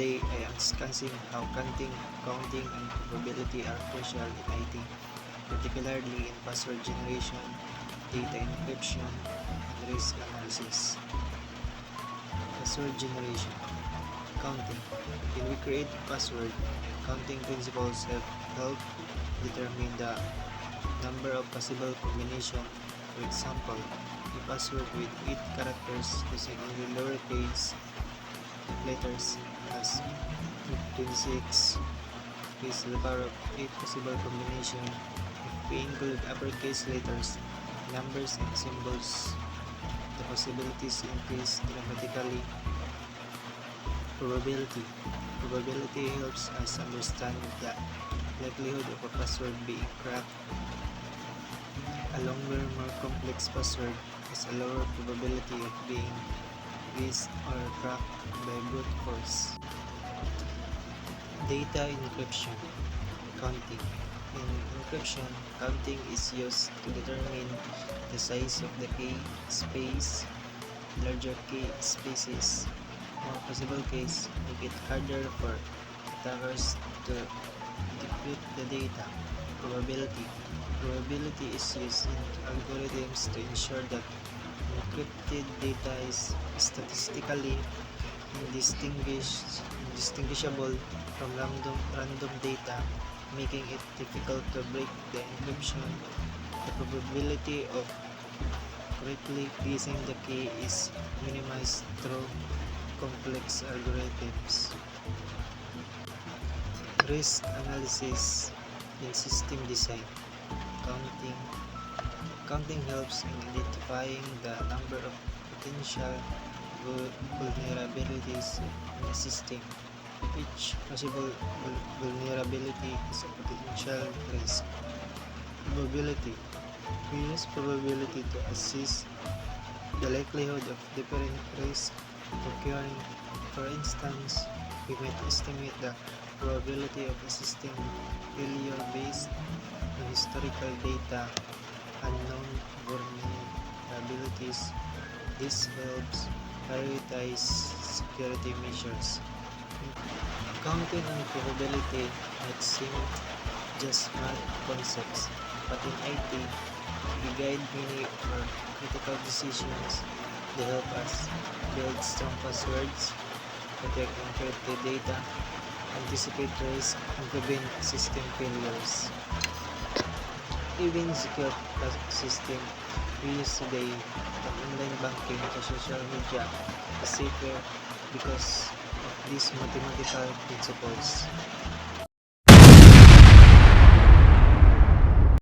Today I am discussing how counting and probability are crucial in IT, particularly in password generation, data encryption, and risk analysis. Password generation. Counting. When we create a password, counting principles help determine the number of possible combinations. For example, a password with 8 characters using only lowercase letters has 26 is the power of 8 possible combinations. If we include uppercase letters, numbers, and symbols, the possibilities increase dramatically. Probability. Probability helps us understand the likelihood of a password being cracked. A longer, more complex password has a lower probability of being guessed or cracked by brute force. Data encryption. Counting. In encryption, counting is used to determine the size of the key space. Larger key spaces, more possible keys, make it harder for attackers to decrypt the data. Probability. Probability is used in algorithms to ensure that encrypted data is statistically indistinguishable from random data, making it difficult to break the encryption. The probability of correctly guessing the key is minimized through complex algorithms. Risk analysis in system design. Counting helps in identifying the number of potential vulnerabilities in a system. Each possible vulnerability is a potential risk. Probability. We use probability to assess the likelihood of different risks occurring. For instance, we might estimate the probability of a system failure based on historical data and known vulnerabilities. This helps prioritize security measures. Counting and probability might seem just math concepts, but in IT, they guide many of our critical decisions. They help us build strong passwords, protect encrypted data, anticipate risk, and prevent system failures. Even secure system we use today, from online banking to social media, is safer because of these mathematical principles.